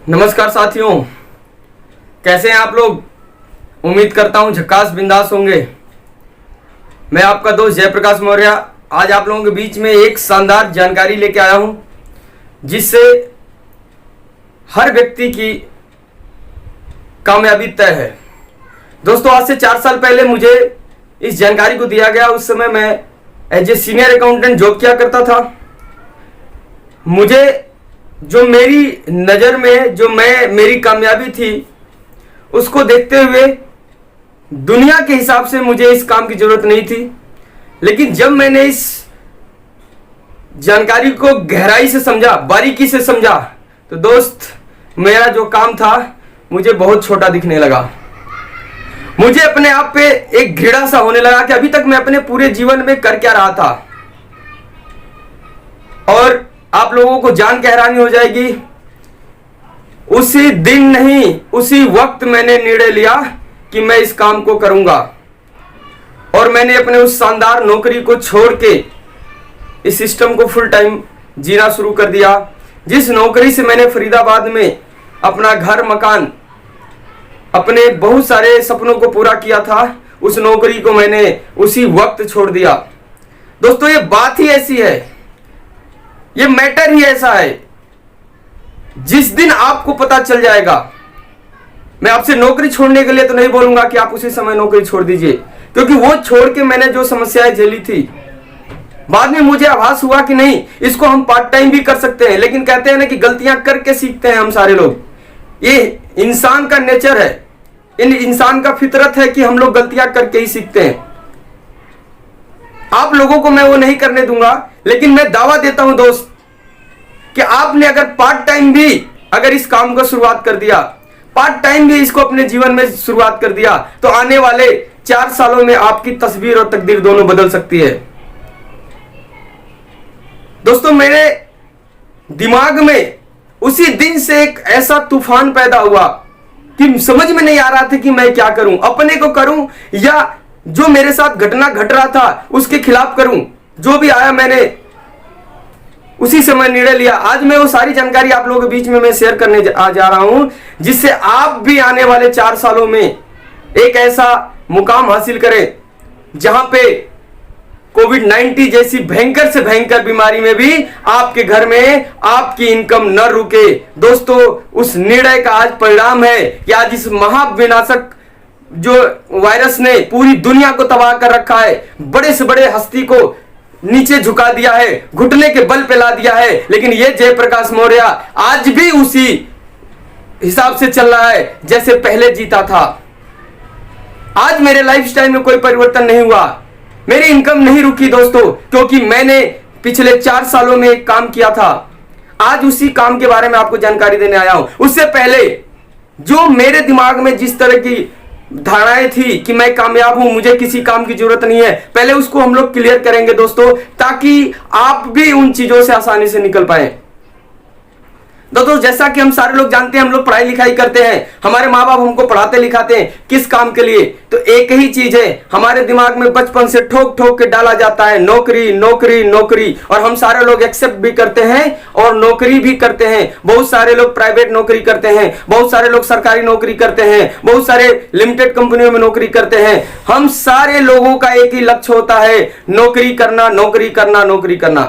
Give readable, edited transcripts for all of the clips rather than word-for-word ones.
नमस्कार साथियों, कैसे हैं आप लोग। उम्मीद करता हूं झकास बिंदास होंगे। मैं आपका दोस्त जयप्रकाश मौर्य आज आप लोगों के बीच में एक शानदार जानकारी लेके आया हूं, जिससे हर व्यक्ति की कामयाबी तय है। दोस्तों, आज से 4 साल पहले मुझे इस जानकारी को दिया गया। उस समय मैं as a senior accountant job किया करता था। मुझे जो मेरी नज़र में मेरी कामयाबी थी, उसको देखते हुए दुनिया के हिसाब से मुझे इस काम की ज़रूरत नहीं थी। लेकिन जब मैंने इस जानकारी को गहराई से समझा, बारीकी से समझा, तो दोस्त, मेरा जो काम था मुझे बहुत छोटा दिखने लगा। मुझे अपने आप पे एक घृणा सा होने लगा कि अभी तक मैं अपने पूरे जीवन में कर क्या रहा था। और आप लोगों को जान के हैरानी हो जाएगी, उसी दिन नहीं, उसी वक्त मैंने निर्णय लिया कि मैं इस काम को करूंगा। और मैंने अपने उस शानदार नौकरी को छोड़ के इस सिस्टम को फुल टाइम जीना शुरू कर दिया। जिस नौकरी से मैंने फरीदाबाद में अपना घर, मकान, अपने बहुत सारे सपनों को पूरा किया था, उस नौकरी को मैंने उसी वक्त छोड़ दिया। दोस्तों, ये बात ही ऐसी है, ये मैटर ही ऐसा है। जिस दिन आपको पता चल जाएगा, मैं आपसे नौकरी छोड़ने के लिए तो नहीं बोलूंगा कि आप उसी समय नौकरी छोड़ दीजिए, क्योंकि वो छोड़ के मैंने जो समस्याएं झेली थी, बाद में मुझे आभास हुआ कि नहीं, इसको हम पार्ट टाइम भी कर सकते हैं। लेकिन कहते हैं ना कि गलतियां करके सीखते हैं हम सारे लोग। ये इंसान का नेचर है, इंसान का फितरत है कि हम लोग गलतियां करके ही सीखते हैं। आप लोगों को मैं वो नहीं करने दूंगा, लेकिन मैं दावा देता हूं दोस्त कि आपने अगर पार्ट टाइम भी अगर इस काम को शुरुआत कर दिया, पार्ट टाइम भी इसको अपने जीवन में शुरुआत कर दिया, तो आने वाले 4 सालों में आपकी तस्वीर और तकदीर दोनों बदल सकती है। दोस्तों, मेरे दिमाग में उसी दिन से एक ऐसा तूफान पैदा हुआ कि समझ में नहीं आ रहा था कि मैं क्या करूं, अपने को करूं या जो मेरे साथ घटना घट रहा था उसके खिलाफ करूं। जो भी आया मैंने उसी समय निर्णय लिया। आज मैं वो सारी जानकारी आप लोगों के बीच में मैं शेयर करने जा रहा हूं, जिससे आप भी आने वाले 4 सालों में एक ऐसा मुकाम हासिल करें जहां पे कोविड-19 जैसी भयंकर से भयंकर बीमारी में भी आपके घर में आपकी इनकम न रुके। दोस्तों, उस निर्णय का आज परिणाम है कि आज इस महाविनाशक जो वायरस ने पूरी दुनिया को तबाह कर रखा है, बड़े से बड़े हस्ती को नीचे झुका दिया है, घुटने के बल पे ला दिया है। लेकिन ये जयप्रकाश मौर्य आज भी उसी हिसाब से चल रहा है जैसे पहले जीता था। आज मेरे लाइफस्टाइल में कोई परिवर्तन नहीं हुआ, मेरी इनकम नहीं रुकी दोस्तों, क्योंकि मैंने पिछले 4 सालों में एक काम किया था। आज उसी काम के बारे में आपको जानकारी देने आया हूं। उससे पहले जो मेरे दिमाग में जिस तरह की धारणाएं थी कि मैं कामयाब हूं, मुझे किसी काम की जरूरत नहीं है, पहले उसको हम लोग क्लियर करेंगे दोस्तों, ताकि आप भी उन चीजों से आसानी से निकल पाए। दोस्तों, जैसा कि हम सारे लोग जानते हैं, हम लोग पढ़ाई लिखाई करते हैं, हमारे माँ बाप हमको पढ़ाते लिखाते हैं, किस काम के लिए? तो एक ही चीज है, हमारे दिमाग में बचपन से ठोक ठोक के डाला जाता है, नौकरी नौकरी नौकरी। और हम सारे लोग एक्सेप्ट भी करते हैं और नौकरी भी करते हैं। बहुत सारे लोग प्राइवेट नौकरी करते हैं, बहुत सारे लोग सरकारी नौकरी करते हैं, बहुत सारे लिमिटेड कंपनियों में नौकरी करते हैं। हम सारे लोगों का एक ही लक्ष्य होता है, नौकरी करना, नौकरी करना, नौकरी करना।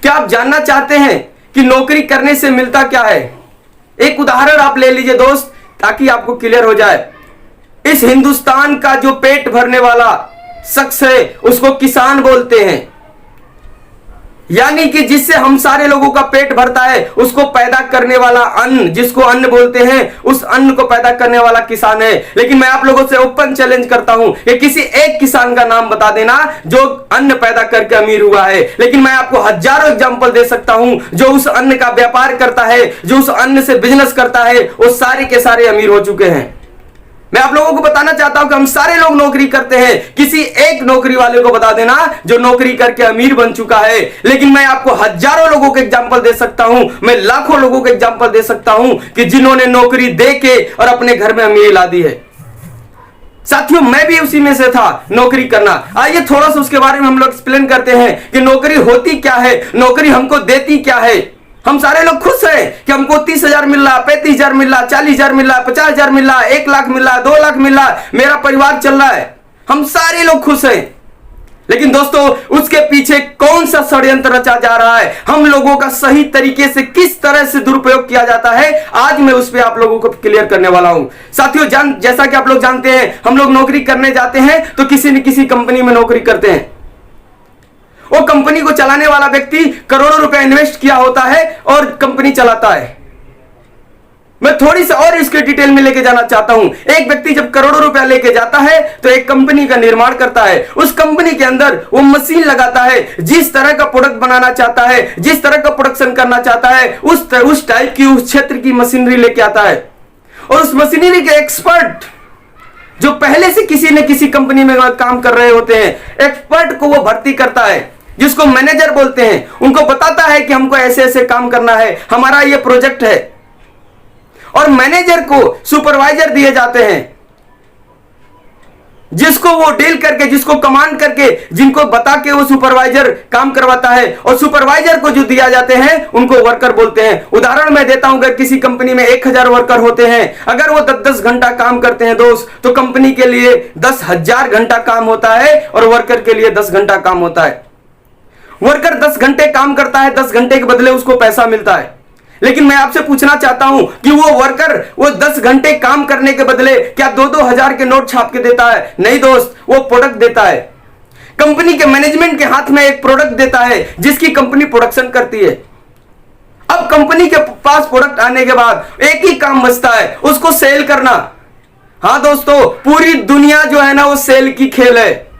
क्या आप जानना चाहते हैं कि नौकरी करने से मिलता क्या है? एक उदाहरण आप ले लीजिए दोस्त, ताकि आपको क्लियर हो जाए। इस हिंदुस्तान का जो पेट भरने वाला शख्स है, उसको किसान बोलते हैं। यानी कि जिससे हम सारे लोगों का पेट भरता है, उसको पैदा करने वाला अन्न, जिसको अन्न बोलते हैं, उस अन्न को पैदा करने वाला किसान है। लेकिन मैं आप लोगों से ओपन चैलेंज करता हूं कि किसी एक किसान का नाम बता देना जो अन्न पैदा करके अमीर हुआ है। लेकिन मैं आपको हजारों एग्जांपल दे सकता हूं जो उस अन्न का व्यापार करता है, जो उस अन्न से बिजनेस करता है, वो सारे के सारे अमीर हो चुके हैं। मैं आप लोगों को बताना चाहता हूं कि हम सारे लोग नौकरी करते हैं, किसी एक नौकरी वाले को बता देना जो नौकरी करके अमीर बन चुका है। लेकिन मैं आपको हजारों लोगों के एग्जांपल दे सकता हूं, मैं लाखों लोगों के एग्जांपल दे सकता हूं कि जिन्होंने नौकरी दे के और अपने घर में अमीरी ला दी है। साथियों, मैं भी उसी में से था, नौकरी करना। आइए थोड़ा सा उसके बारे में हम लोग एक्सप्लेन करते हैं कि नौकरी होती क्या है, नौकरी हमको देती क्या है। हम सारे लोग खुश हैं कि हमको 30,000 मिल रहा, 35,000 मिल रहा, 40,000 मिल रहा, 50,000 मिल रहा, 1 लाख मिल रहा, 2 लाख मिल रहा, मेरा परिवार चल रहा है। हम सारे लोग खुश हैं। लेकिन दोस्तों, उसके पीछे कौन सा षड्यंत्र रचा जा रहा है, हम लोगों का सही तरीके से किस तरह से दुरुपयोग किया जाता है, आज मैं उस पर आप लोगों को क्लियर करने वाला हूं। साथियों, जैसा कि आप लोग जानते हैं, हम लोग नौकरी करने जाते हैं तो किसी न किसी कंपनी में नौकरी करते हैं। वो कंपनी को चलाने वाला व्यक्ति करोड़ों रुपए इन्वेस्ट किया होता है और कंपनी चलाता है। मैं थोड़ी सी और इसके डिटेल में लेके जाना चाहता हूं। एक व्यक्ति जब करोड़ों रुपया लेके जाता है तो एक कंपनी का निर्माण करता है। उस कंपनी के अंदर वो मशीन लगाता है, जिस तरह का प्रोडक्ट बनाना चाहता है, जिस तरह का प्रोडक्शन करना चाहता है, उस टाइप की, उस क्षेत्र की मशीनरी लेके आता है। और उस मशीनरी के एक्सपर्ट जो पहले से किसी न किसी कंपनी में काम कर रहे होते हैं, एक्सपर्ट को वो भर्ती करता है, जिसको मैनेजर बोलते हैं। उनको बताता है कि हमको ऐसे ऐसे काम करना है, हमारा ये प्रोजेक्ट है। और मैनेजर को सुपरवाइजर दिए जाते हैं, जिसको वो डील करके, जिसको कमांड करके, जिनको बता के वो सुपरवाइजर काम करवाता है। और सुपरवाइजर को जो दिया जाते हैं उनको वर्कर बोलते हैं। उदाहरण मैं देता हूं, अगर किसी कंपनी में 1000 वर्कर होते हैं, अगर वो 10-10 घंटा काम करते हैं दोस्त, तो कंपनी के लिए 10,000 घंटा काम होता है और वर्कर के लिए 10 घंटा काम होता है। वर्कर 10 घंटे काम करता है, 10 घंटे के बदले उसको पैसा मिलता है। लेकिन मैं आपसे पूछना चाहता हूं कि वो वर्कर वो 10 घंटे काम करने के बदले क्या 2-2 हजार के नोट छाप के देता है? नहीं दोस्त, वो प्रोडक्ट देता है। कंपनी के मैनेजमेंट के हाथ में एक प्रोडक्ट देता है जिसकी कंपनी प्रोडक्शन करती है। अब कंपनी के पास प्रोडक्ट आने के बाद एक ही काम बचता है, उसको सेल करना। हां दोस्तों, पूरी दुनिया जो है ना, वो सेल की खेल है।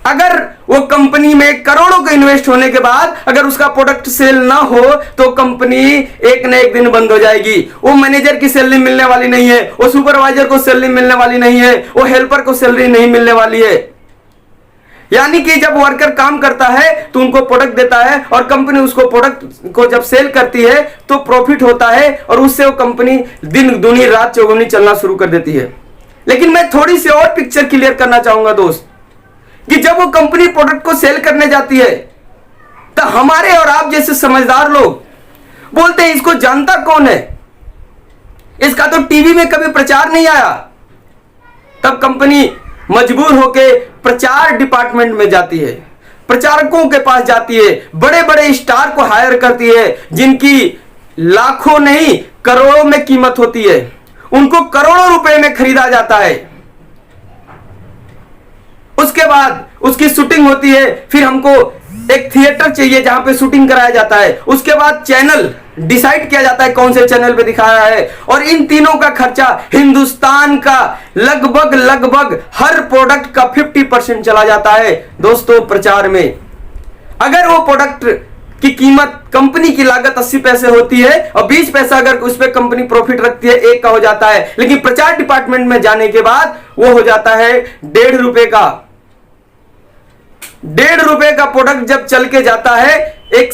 अगर वो कंपनी में करोड़ों का इन्वेस्ट होने के बाद अगर उसका प्रोडक्ट सेल ना हो तो कंपनी एक न एक दिन बंद हो जाएगी। वो मैनेजर की सैलरी मिलने वाली नहीं है, वो सुपरवाइजर को सैलरी मिलने वाली नहीं है, वो हेल्पर को सैलरी नहीं मिलने वाली है। यानी कि जब वर्कर काम करता है तो उनको प्रोडक्ट देता है और कंपनी उसको प्रोडक्ट को जब सेल करती है तो प्रॉफिट होता है और उससे वो कंपनी दिन दूनी रात चौगुनी चलना शुरू कर देती है। लेकिन मैं थोड़ी सी और पिक्चर क्लियर करना चाहूंगा दोस्त, कि जब वो कंपनी प्रोडक्ट को सेल करने जाती है तो हमारे और आप जैसे समझदार लोग बोलते हैं इसको जानता कौन है, इसका तो टीवी में कभी प्रचार नहीं आया। तब कंपनी मजबूर होकर प्रचार डिपार्टमेंट में जाती है, प्रचारकों के पास जाती है, बड़े बड़े स्टार को हायर करती है जिनकी लाखों नहीं करोड़ों में कीमत होती है। उनको करोड़ों रुपए में खरीदा जाता है। उसके बाद उसकी शूटिंग होती है, फिर हमको एक थिएटर चाहिए जहां पे शूटिंग कराया जाता है। उसके बाद चैनल डिसाइड किया जाता है कौन से चैनल पे दिखाया है, और इन तीनों का खर्चा हिंदुस्तान का लगभग हर प्रोडक्ट का 50% चला जाता है दोस्तों प्रचार में। अगर वो प्रोडक्ट की कीमत, कंपनी की लागत 80 पैसे होती है और 20 पैसा अगर उस पर कंपनी प्रॉफिट रखती है, 1 का हो जाता है। लेकिन प्रचार डिपार्टमेंट में जाने के बाद वो हो जाता है 1.5 रुपए का। 1.5 रुपए का प्रोडक्ट जब चल के जाता है एक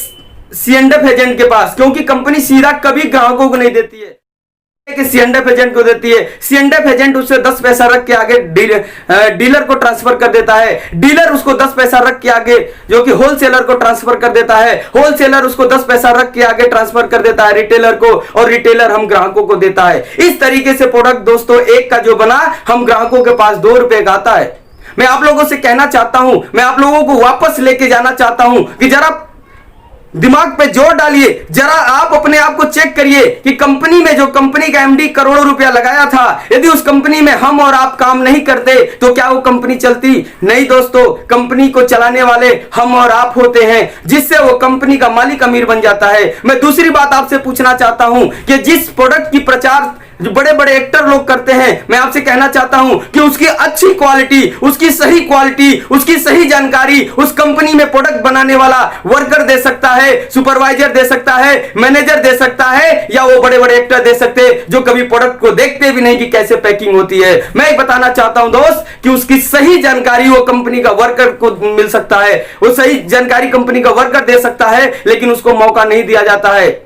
C&F एजेंट के पास, क्योंकि कंपनी सीधा कभी ग्राहकों को नहीं देती है, C&F एजेंट को देती है। C&F एजेंट उससे 10 पैसा रख के आगे डीलर को ट्रांसफर कर देता है। डीलर उसको 10 पैसा रख के आगे जो कि होलसेलर को ट्रांसफर कर देता है। होलसेलर उसको 10 पैसा रख के आगे ट्रांसफर कर देता है रिटेलर को, और रिटेलर हम ग्राहकों को देता है। इस तरीके से प्रोडक्ट दोस्तों एक का जो बना हम ग्राहकों के पास 2 रुपए का आता है। मैं आप लोगों से कहना चाहता हूं, मैं आप लोगों को वापस लेके जाना चाहता हूं कि जरा दिमाग पे जोर डालिए, जरा आप अपने आप को चेक करिए कि कंपनी में जो कंपनी का एमडी करोड़ों रुपया लगाया था, यदि उस कंपनी में हम और आप काम नहीं करते तो क्या वो कंपनी चलती? नहीं दोस्तों, कंपनी को चलाने वाले हम और आप होते हैं, जिससे वो कंपनी का मालिक अमीर बन जाता है। मैं दूसरी बात आपसे पूछना चाहता हूं कि जिस प्रोडक्ट की प्रचार जो बड़े बड़े एक्टर लोग करते हैं, मैं आपसे कहना चाहता हूं कि उसकी अच्छी क्वालिटी, उसकी सही क्वालिटी, उसकी सही जानकारी उस कंपनी में प्रोडक्ट बनाने वाला वर्कर दे सकता है, सुपरवाइजर दे सकता है, मैनेजर दे सकता है, या वो बड़े बड़े एक्टर दे सकते हैं जो कभी प्रोडक्ट को देखते भी नहीं कि कैसे पैकिंग होती है। मैं बताना चाहता हूं दोस्त कि उसकी सही जानकारी वो कंपनी का वर्कर को मिल सकता है, वो सही जानकारी कंपनी का वर्कर दे सकता है, लेकिन उसको मौका नहीं दिया जाता है।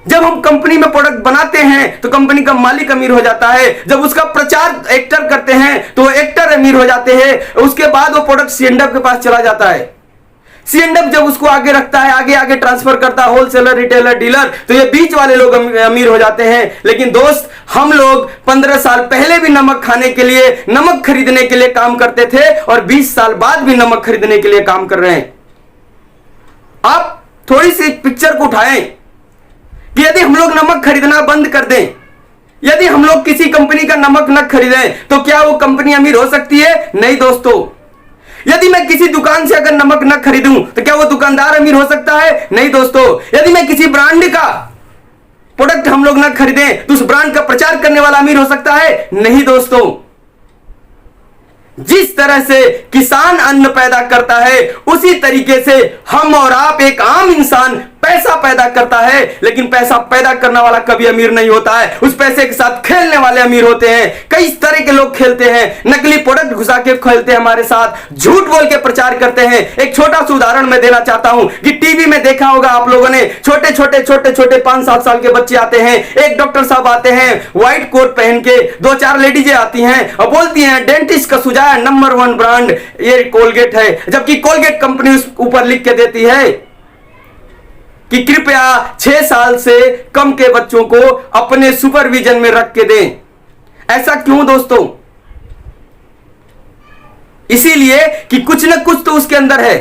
जब हम कंपनी में प्रोडक्ट बनाते हैं तो कंपनी का मालिक अमीर हो जाता है, जब उसका प्रचार एक्टर करते हैं तो एक्टर अमीर हो जाते हैं, उसके बाद वो प्रोडक्ट C&F के पास चला जाता है। सीएनडब्ल्यू जब उसको आगे रखता है, आगे आगे ट्रांसफर करता है, होलसेलर, रिटेलर, डीलर, तो ये बीच वाले लोग अमीर हो जाते हैं। लेकिन दोस्त, हम लोग 15 साल पहले भी नमक खाने के लिए, नमक खरीदने के लिए काम करते थे और 20 साल बाद भी नमक खरीदने के लिए काम कर रहे हैं। आप थोड़ी सी पिक्चर को उठाएं कि यदि हम लोग नमक खरीदना बंद कर दें, यदि हम लोग किसी कंपनी का नमक न खरीदें, तो क्या वो कंपनी अमीर हो सकती है? नहीं दोस्तों। यदि मैं किसी दुकान से अगर नमक न खरीदूं, तो क्या वो दुकानदार अमीर हो सकता है? नहीं दोस्तों। यदि मैं किसी ब्रांड का प्रोडक्ट हम लोग न खरीदें, तो उस ब्रांड का प्रचार करने वाला अमीर हो सकता है? नहीं दोस्तों। जिस तरह से किसान अन्न पैदा करता है, उसी तरीके से हम और आप, एक आम इंसान, पैसा पैदा करता है। लेकिन पैसा पैदा करने वाला कभी अमीर नहीं होता है, उस पैसे के साथ खेलने वाले अमीर होते हैं। कई तरह के लोग खेलते हैं, नकली प्रोडक्ट घुसा के खेलते हैं हमारे साथ, झूठ बोल के प्रचार करते हैं। एक छोटा सा उदाहरण मैं देना चाहता हूं कि टीवी में देखा होगा आप लोगों ने, छोटे छोटे 5-7 साल के बच्चे आते हैं, एक डॉक्टर साहब आते हैं व्हाइट कोट पहन के, 2-4 लेडीजें आती हैं और बोलती हैं डेंटिस्ट का सुझाया नंबर 1 ब्रांड ये कोलगेट है, जबकि कोलगेट कंपनी उस ऊपर लिख के देती है कि कृपया 6 साल से कम के बच्चों को अपने सुपरविजन में रख के दें। ऐसा क्यों दोस्तों? इसीलिए कि कुछ न कुछ तो उसके अंदर है।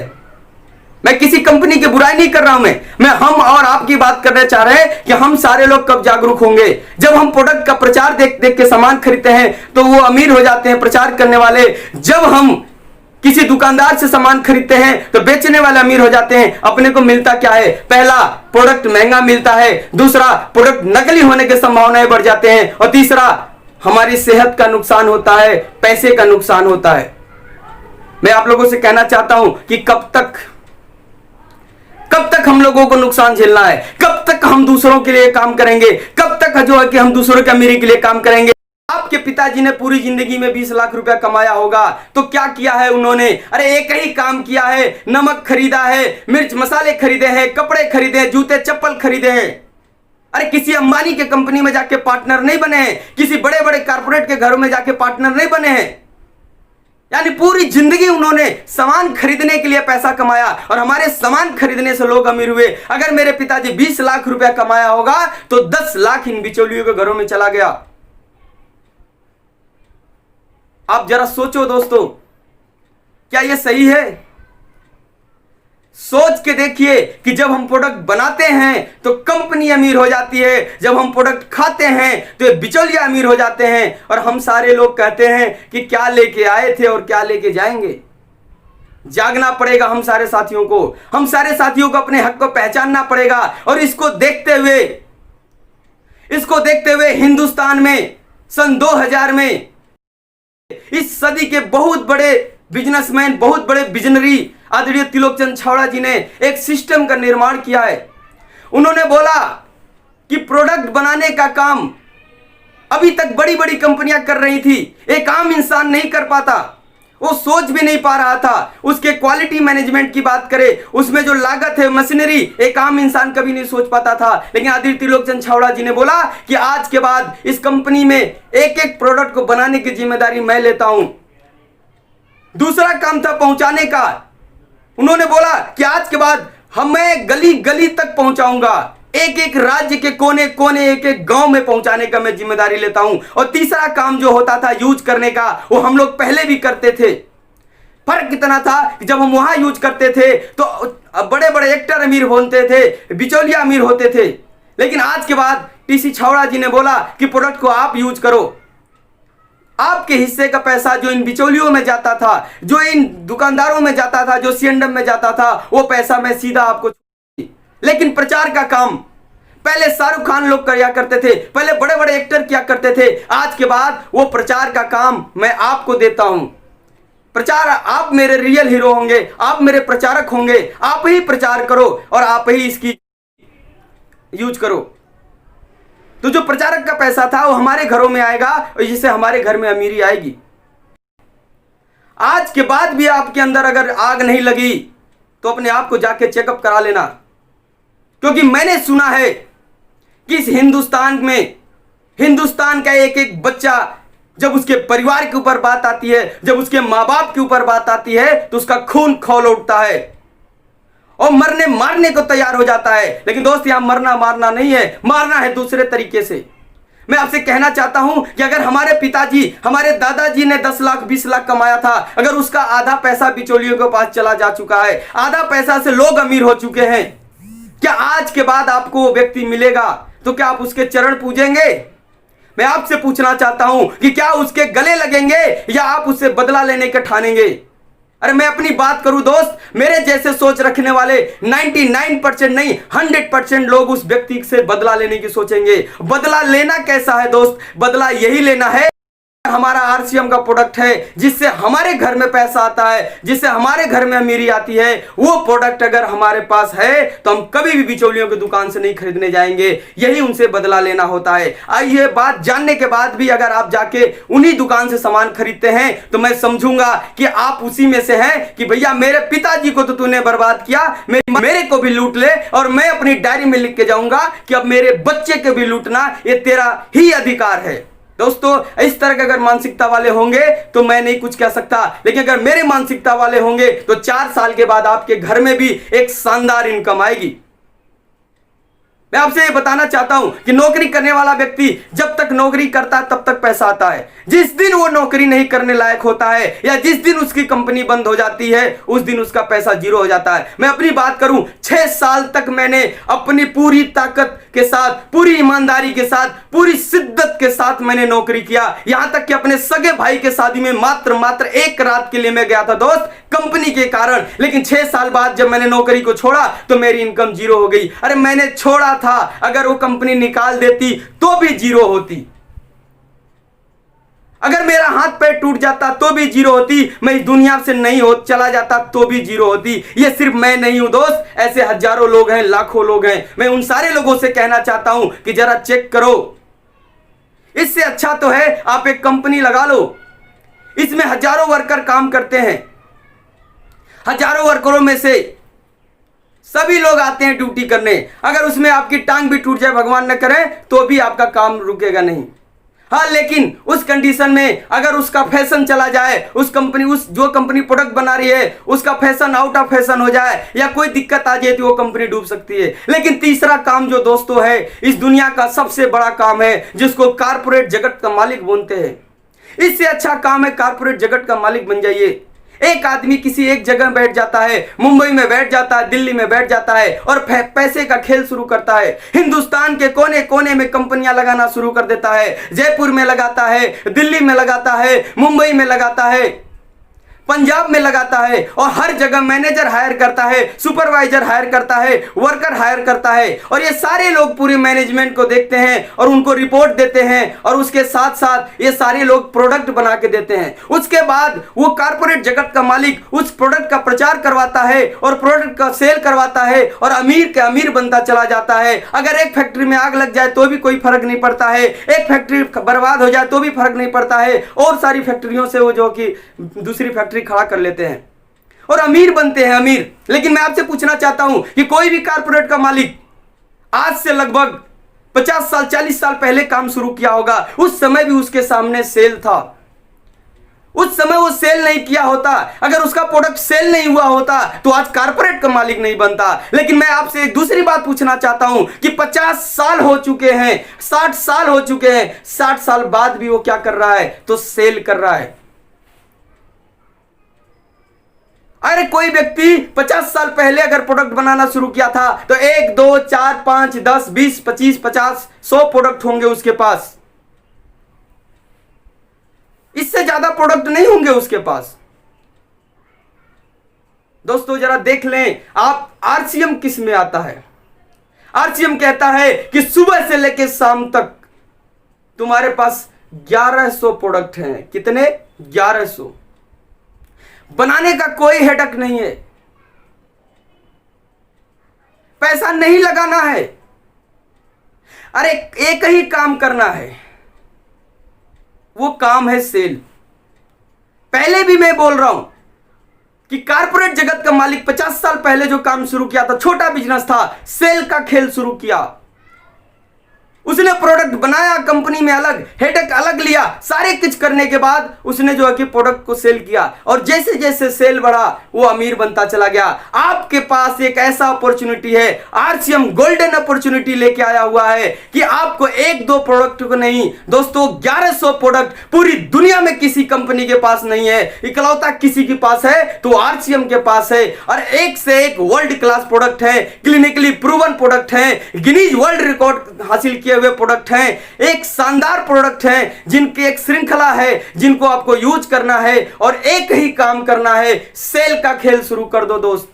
मैं किसी कंपनी की बुराई नहीं कर रहा हूं, मैं हम और आपकी बात करना चाह रहे हैं कि हम सारे लोग कब जागरूक होंगे? जब हम प्रोडक्ट का प्रचार देख देख के सामान खरीदते हैं तो वो अमीर हो जाते हैं प्रचार करने वाले। जब हम किसी दुकानदार से सामान खरीदते हैं तो बेचने वाले अमीर हो जाते हैं। अपने को मिलता क्या है? पहला, प्रोडक्ट महंगा मिलता है। दूसरा, प्रोडक्ट नकली होने की संभावनाएं बढ़ जाते हैं। और तीसरा, हमारी सेहत का नुकसान होता है, पैसे का नुकसान होता है। मैं आप लोगों से कहना चाहता हूं कि कब तक हम लोगों को नुकसान झेलना है? कब तक हम दूसरों के लिए काम करेंगे? कब तक जो है कि हम दूसरों की अमीरी के लिए काम करेंगे? आपके पिताजी ने पूरी जिंदगी में 20 लाख रुपया कमाया होगा, तो क्या किया है उन्होंने? अरे एक ही काम किया है, नमक खरीदा है, मिर्च मसाले खरीदे हैं, कपड़े खरीदे हैं, जूते चप्पल खरीदे हैं। अरे किसी अंबानी के कंपनी में जाके पार्टनर नहीं बने हैं, किसी बड़े बड़े कारपोरेट के घरों में जाके पार्टनर नहीं बने हैं। यानी पूरी जिंदगी उन्होंने सामान खरीदने के लिए पैसा कमाया और हमारे सामान खरीदने से लोग अमीर हुए। अगर मेरे पिताजी 20 लाख रुपया कमाया होगा तो 10 लाख इन बिचौलियों के घरों में चला गया। आप जरा सोचो दोस्तों, क्या यह सही है? सोच के देखिए कि जब हम प्रोडक्ट बनाते हैं तो कंपनी अमीर हो जाती है, जब हम प्रोडक्ट खाते हैं तो ये बिचौलिया अमीर हो जाते हैं। और हम सारे लोग कहते हैं कि क्या लेके आए थे और क्या लेके जाएंगे। जागना पड़ेगा हम सारे साथियों को, हम सारे साथियों को अपने हक को पहचानना पड़ेगा। और इसको देखते हुए हिंदुस्तान में सन 2000 में इस सदी के बहुत बड़े बिजनेसमैन, बहुत बड़े विजनरी आदरणीय त्रिलोकचंद छावड़ा जी ने एक सिस्टम का निर्माण किया है। उन्होंने बोला कि प्रोडक्ट बनाने का काम अभी तक बड़ी बड़ी कंपनियां कर रही थी, एक आम इंसान नहीं कर पाता, वो सोच भी नहीं पा रहा था। उसके क्वालिटी मैनेजमेंट की बात करें, उसमें जो लागत है, मशीनरी, एक आम इंसान कभी नहीं सोच पाता था। लेकिन आदरणीय त्रिलोकचंद छावड़ा जी ने बोला कि आज के बाद इस कंपनी में एक एक प्रोडक्ट को बनाने की जिम्मेदारी मैं लेता हूं। दूसरा काम था पहुंचाने का। उन्होंने बोला कि आज के बाद मैं गली गली तक पहुंचाऊंगा, एक एक राज्य के कोने कोने, एक एक गांव में पहुंचाने का मैं जिम्मेदारी लेता हूं। और तीसरा काम जो होता था यूज करने का, वो हम लोग पहले भी करते थे। फर्क कितना था कि जब हम वहां यूज करते थे तो बड़े बड़े एक्टर अमीर होते थे, बिचौलिया अमीर होते थे। लेकिन आज के बाद टीसी छावड़ा जी ने बोला कि प्रोडक्ट को आप यूज करो। आपके हिस्से का पैसा जो इन बिचौलियों में जाता था, जो इन दुकानदारों में जाता था, जो सीएनडब्ल्यू में जाता था, वो पैसा मैं सीधा आपको। लेकिन प्रचार का काम पहले शाहरुख खान लोग किया करते थे, पहले बड़े बड़े एक्टर किया करते थे। आज के बाद वो प्रचार का काम मैं आपको देता हूं। प्रचार, आप मेरे रियल हीरो होंगे, आप मेरे प्रचारक होंगे, आप ही प्रचार करो और आप ही इसकी यूज करो। तो जो प्रचारक का पैसा था वो हमारे घरों में आएगा और जिससे हमारे घर में अमीरी आएगी। आज के बाद भी आपके अंदर अगर आग नहीं लगी तो अपने आप को जाके चेकअप करा लेना, क्योंकि मैंने सुना है कि इस हिंदुस्तान का एक एक बच्चा, जब उसके परिवार के ऊपर बात आती है, जब उसके माँ बाप के ऊपर बात आती है, तो उसका खून खौल उठता है। और मरने मारने को तैयार हो जाता है। लेकिन दोस्त, यहां मरना मारना नहीं है, मारना है दूसरे तरीके से। मैं आपसे कहना चाहता हूं कि अगर हमारे पिताजी, हमारे दादाजी ने 10 लाख 20 लाख कमाया था, अगर उसका आधा पैसा बिचौलियों के पास चला जा चुका है, आधा पैसा से लोग अमीर हो चुके हैं, क्या आज के बाद आपको वो व्यक्ति मिलेगा तो क्या आप उसके चरण पूजेंगे? मैं आपसे पूछना चाहता हूं कि क्या उसके गले लगेंगे या आप उससे बदला लेने के ठानेंगे? अरे मैं अपनी बात करूं दोस्त, मेरे जैसे सोच रखने वाले 99% नहीं 100% लोग उस व्यक्ति से बदला लेने की सोचेंगे। बदला लेना कैसा है दोस्त? बदला यही लेना है, हमारा आरसीएम का प्रोडक्ट है जिससे हमारे घर में पैसा आता है, जिससे हमारे घर में अमीरी आती है, वो प्रोडक्ट अगर हमारे पास है तो हम कभी भी बिचौलियों की दुकान से नहीं खरीदने जाएंगे। यही उनसे बदला लेना होता है। आइए, बात जानने के बाद भी अगर आप जाके उन्हीं दुकान से सामान खरीदते हैं तो मैं समझूंगा कि आप उसी में से हैं कि भैया मेरे पिताजी को तो तूने बर्बाद किया, मेरे को भी लूट ले, और मैं अपनी डायरी में लिख के जाऊंगा कि अब मेरे बच्चे के भी लूटना ये तेरा ही अधिकार है। दोस्तों, इस तरह के अगर मानसिकता वाले होंगे तो मैं नहीं कुछ कह सकता, लेकिन अगर मेरे मानसिकता वाले होंगे तो 4 साल के बाद आपके घर में भी एक शानदार इनकम आएगी। मैं आपसे ये बताना चाहता हूं कि नौकरी करने वाला व्यक्ति जब तक नौकरी करता है तब तक पैसा आता है। जिस दिन वो नौकरी नहीं करने लायक होता है या जिस दिन उसकी कंपनी बंद हो जाती है उस दिन उसका पैसा जीरो हो जाता है। मैं अपनी बात करूं, 6 साल तक मैंने अपनी पूरी ताकत के साथ, पूरी ईमानदारी के साथ, पूरी शिद्दत के साथ मैंने नौकरी किया। यहां तक कि अपने सगे भाई के शादी में मात्र 1 रात के लिए मैं गया था दोस्त, कंपनी के कारण। लेकिन 6 साल बाद जब मैंने नौकरी को छोड़ा तो मेरी इनकम जीरो हो गई। अरे मैंने छोड़ा था, अगर वो कंपनी निकाल देती तो भी जीरो होती, अगर मेरा हाथ पैर टूट जाता तो भी जीरो होती, मैं इस दुनिया से नहीं हो चला जाता तो भी जीरो होती। ये सिर्फ मैं नहीं हूं दोस्त, ऐसे हजारों लोग हैं, लाखों लोग हैं। मैं उन सारे लोगों से कहना चाहता हूं कि जरा चेक करो। इससे अच्छा तो है आप एक कंपनी लगा लो, इसमें हजारों वर्कर काम करते हैं, हजारों वर्करों में से सभी लोग आते हैं ड्यूटी करने। अगर उसमें आपकी टांग भी टूट जाए, भगवान न करे, तो भी आपका काम रुकेगा नहीं। हाँ, लेकिन उस कंडीशन में अगर उसका फैशन चला जाए, उस जो कंपनी प्रोडक्ट बना रही है उसका फैशन आउट ऑफ फैशन हो जाए या कोई दिक्कत आ जाए तो वो कंपनी डूब सकती है। लेकिन तीसरा काम जो दोस्तों है, इस दुनिया का सबसे बड़ा काम है, जिसको कारपोरेट जगत का मालिक बोलते हैं। इससे अच्छा काम है कारपोरेट जगत का मालिक बन जाइए। एक आदमी किसी एक जगह बैठ जाता है, मुंबई में बैठ जाता है, दिल्ली में बैठ जाता है और पैसे का खेल शुरू करता है। हिंदुस्तान के कोने कोने में कंपनियां लगाना शुरू कर देता है। जयपुर में लगाता है, दिल्ली में लगाता है, मुंबई में लगाता है, पंजाब में लगाता है, और हर जगह मैनेजर हायर करता है, सुपरवाइजर हायर करता है, वर्कर हायर करता है। और ये सारे लोग पूरे मैनेजमेंट को देखते हैं और उनको रिपोर्ट देते हैं, और उसके साथ साथ ये सारे लोग प्रोडक्ट बना के देते हैं। उसके बाद वो कारपोरेट जगत का मालिक उस प्रोडक्ट का प्रचार करवाता है और प्रोडक्ट का सेल करवाता है और अमीर के अमीर बनता चला जाता है। अगर एक फैक्ट्री में आग लग जाए तो भी कोई फर्क नहीं पड़ता है, एक फैक्ट्री बर्बाद हो जाए तो भी फर्क नहीं पड़ता है, और सारी फैक्ट्रियों से वो जो कि दूसरी फैक्ट्री खड़ा कर लेते हैं और अमीर बनते हैं, अमीर। लेकिन मैं आपसे पूछना चाहता हूं कि कोई भी कारपोरेट का मालिक आज से लगभग 50 साल 40 साल पहले काम शुरू किया होगा, उस समय भी उसके सामने सेल था। उस समय वो सेल नहीं किया होता, अगर उसका प्रोडक्ट सेल नहीं हुआ होता तो आज कारपोरेट का मालिक नहीं बनता। लेकिन मैं आपसे एक दूसरी बात पूछना चाहता हूं कि 50 साल हो चुके हैं, 60 साल हो चुके हैं, 60 साल बाद भी वो क्या कर रहा है? तो सेल कर रहा है। अरे कोई व्यक्ति 50 साल पहले अगर प्रोडक्ट बनाना शुरू किया था तो 1 2 4 5 10 20 25 50 100 प्रोडक्ट होंगे उसके पास, इससे ज्यादा प्रोडक्ट नहीं होंगे उसके पास। दोस्तों जरा देख लें आप, आरसीएम किस में आता है? आरसीएम कहता है कि सुबह से लेकर शाम तक तुम्हारे पास 1100 प्रोडक्ट हैं। कितने? 1100। बनाने का कोई हेडक नहीं है, पैसा नहीं लगाना है, अरे एक ही काम करना है, वो काम है सेल। पहले भी मैं बोल रहा हूं कि कारपोरेट जगत का मालिक 50 साल पहले जो काम शुरू किया था, छोटा बिजनेस था, सेल का खेल शुरू किया। उसने प्रोडक्ट प्रोडक्ट बनाया कंपनी में अलग, हेडेक अलग लिया, सारे कुछ करने के बाद उसने जो है कि प्रोडक्ट को सेल किया और जैसे जैसे सेल बढ़ा वो अमीर बनता चला गया। आपके पास एक ऐसा अपॉर्चुनिटी है, आरसीएम गोल्डन अपॉर्चुनिटी लेके आया हुआ है कि आपको एक दो प्रोडक्ट को नहीं दोस्तों 1100 प्रोडक्ट पूरी दुनिया में किसी कंपनी के पास नहीं है, इकलौता किसी के पास है तो आरसीएम के पास है। और एक से एक वर्ल्ड क्लास प्रोडक्ट है, क्लिनिकली प्रूवन प्रोडक्ट है, गिनीज वर्ल्ड रिकॉर्ड हासिल किए हुए प्रोडक्ट हैं, एक शानदार प्रोडक्ट हैं जिनकी एक श्रृंखला है जिनको आपको यूज करना है और एक ही काम करना है, सेल का खेल शुरू कर दो दोस्त।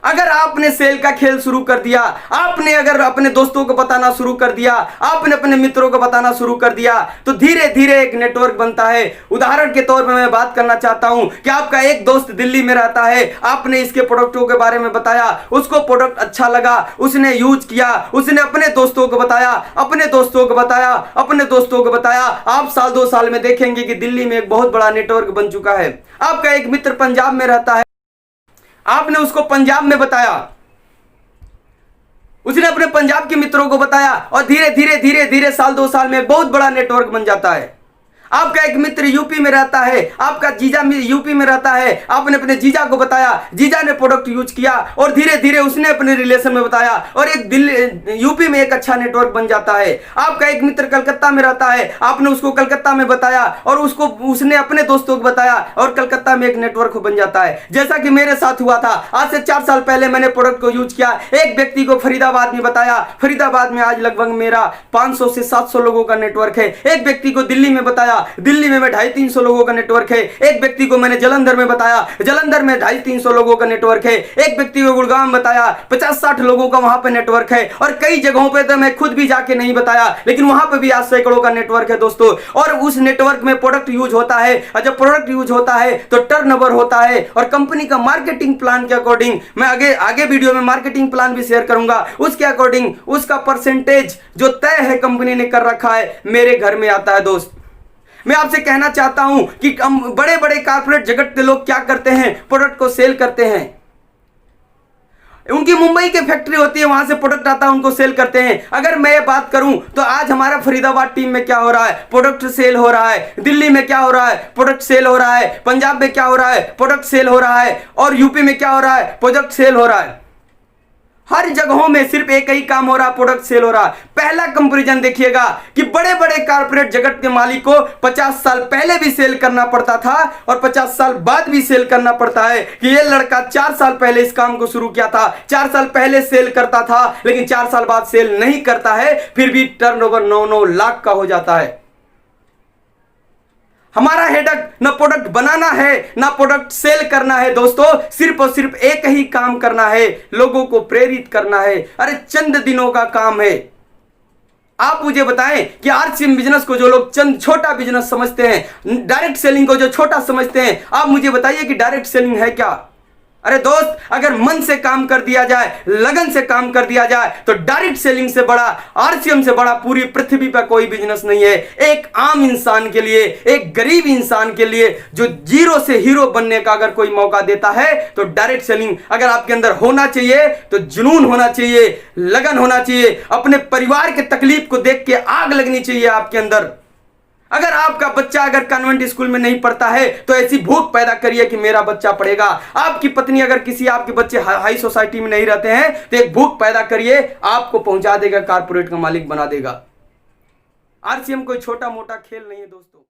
अगर आपने सेल का खेल शुरू कर दिया, आपने अगर अपने दोस्तों को बताना शुरू कर दिया, आपने अपने मित्रों को बताना शुरू कर दिया तो धीरे धीरे एक नेटवर्क बनता है। उदाहरण के तौर पर मैं बात करना चाहता हूं कि आपका एक दोस्त दिल्ली में रहता है, आपने इसके प्रोडक्टों के बारे में बताया, उसको प्रोडक्ट अच्छा लगा, उसने यूज किया, उसने अपने दोस्तों को बताया, अपने दोस्तों को बताया, अपने दोस्तों को बताया। आप साल 2 साल में देखेंगे कि दिल्ली में एक बहुत बड़ा नेटवर्क बन चुका है। आपका एक मित्र पंजाब में रहता है, आपने उसको पंजाब में बताया, उसने अपने पंजाब के मित्रों को बताया और धीरे धीरे धीरे धीरे साल 2 साल में बहुत बड़ा नेटवर्क बन जाता है। आपका एक मित्र यूपी में रहता है, आपका जीजा यूपी में रहता है, आपने अपने जीजा को बताया, जीजा ने प्रोडक्ट यूज किया और धीरे धीरे उसने अपने रिलेशन में बताया और एक दिल्ली यूपी में एक अच्छा नेटवर्क बन जाता है। आपका एक मित्र कलकत्ता में रहता है, आपने उसको कलकत्ता में बताया और उसने अपने दोस्तों को बताया और कलकत्ता में एक नेटवर्क बन जाता है। जैसा कि मेरे साथ हुआ था, आज से 4 साल पहले मैंने प्रोडक्ट को यूज किया, एक व्यक्ति को फरीदाबाद में बताया, फरीदाबाद में आज लगभग मेरा 500 से 700 लोगों का नेटवर्क है। एक व्यक्ति को दिल्ली में बताया, दिल्ली में 250-300 लोगों का नेटवर्क है। एक व्यक्ति को मैंने जलंधर में बताया, जलंधर में 250-300 लोगों का नेटवर्क है। एक व्यक्ति को गुड़गांव में बताया, 50-60 लोगों का वहां पे नेटवर्क है। और कई जगहों पे तो मैं खुद भी जाके नहीं बताया, लेकिन वहां पे भी आज सैकड़ों का नेटवर्क है दोस्तों। और उस नेटवर्क में प्रोडक्ट यूज होता है और जब प्रोडक्ट यूज होता है तो टर्नओवर होता है और कंपनी का मार्केटिंग प्लान के अकॉर्डिंग, मैं आगे वीडियो में मार्केटिंग प्लान भी शेयर करूंगा, उसके अकॉर्डिंग उसका परसेंटेज जो तय है कंपनी ने कर रखा है मेरे घर में आता है दोस्त। मैं आपसे कहना चाहता हूं कि बड़े बड़े कारपोरेट जगत के लोग क्या करते हैं, प्रोडक्ट को सेल करते हैं। उनकी मुंबई की फैक्ट्री होती है, वहां से प्रोडक्ट आता है, उनको सेल करते हैं। अगर मैं बात करूं तो आज हमारा फरीदाबाद टीम में क्या हो रहा है, प्रोडक्ट सेल हो रहा है। दिल्ली में क्या हो रहा है, प्रोडक्ट सेल हो रहा है। पंजाब में क्या हो रहा है, प्रोडक्ट सेल हो रहा है। और यूपी में क्या हो रहा है, प्रोडक्ट सेल हो रहा है। हर जगहों में सिर्फ एक ही काम हो रहा है, प्रोडक्ट सेल हो रहा है। पहला कंपैरिजन देखिएगा कि बड़े बड़े कारपोरेट जगत के मालिक को 50 साल पहले भी सेल करना पड़ता था और 50 साल बाद भी सेल करना पड़ता है कि ये लड़का 4 साल पहले इस काम को शुरू किया था, 4 साल पहले सेल करता था, लेकिन 4 साल बाद सेल नहीं करता है, फिर भी टर्नओवर 9-9 लाख का हो जाता है। हमारा हेडक ना प्रोडक्ट बनाना है ना प्रोडक्ट सेल करना है दोस्तों, सिर्फ और सिर्फ एक ही काम करना है, लोगों को प्रेरित करना है। अरे चंद दिनों का काम है। आप मुझे बताएं कि आरसीएम बिजनेस को जो लोग चंद छोटा बिजनेस समझते हैं, डायरेक्ट सेलिंग को जो छोटा समझते हैं, आप मुझे बताइए कि डायरेक्ट सेलिंग है क्या। अरे दोस्त, अगर मन से काम कर दिया जाए, लगन से काम कर दिया जाए तो डायरेक्ट सेलिंग से बड़ा, आरसीएम से बड़ा पूरी पृथ्वी पर कोई बिजनेस नहीं है। एक आम इंसान के लिए, एक गरीब इंसान के लिए जो जीरो से हीरो बनने का अगर कोई मौका देता है तो डायरेक्ट सेलिंग अगर आपके अंदर होना चाहिए तो जुनून होना चाहिए, लगन होना चाहिए, अपने परिवार के तकलीफ को देख के आग लगनी चाहिए आपके अंदर। अगर आपका बच्चा अगर कॉन्वेंट स्कूल में नहीं पढ़ता है तो ऐसी भूख पैदा करिए कि मेरा बच्चा पढ़ेगा। आपकी पत्नी अगर किसी आपके बच्चे हाई सोसाइटी में नहीं रहते हैं तो एक भूख पैदा करिए, आपको पहुंचा देगा, कारपोरेट का मालिक बना देगा। आरसीएम कोई छोटा मोटा खेल नहीं है दोस्तों।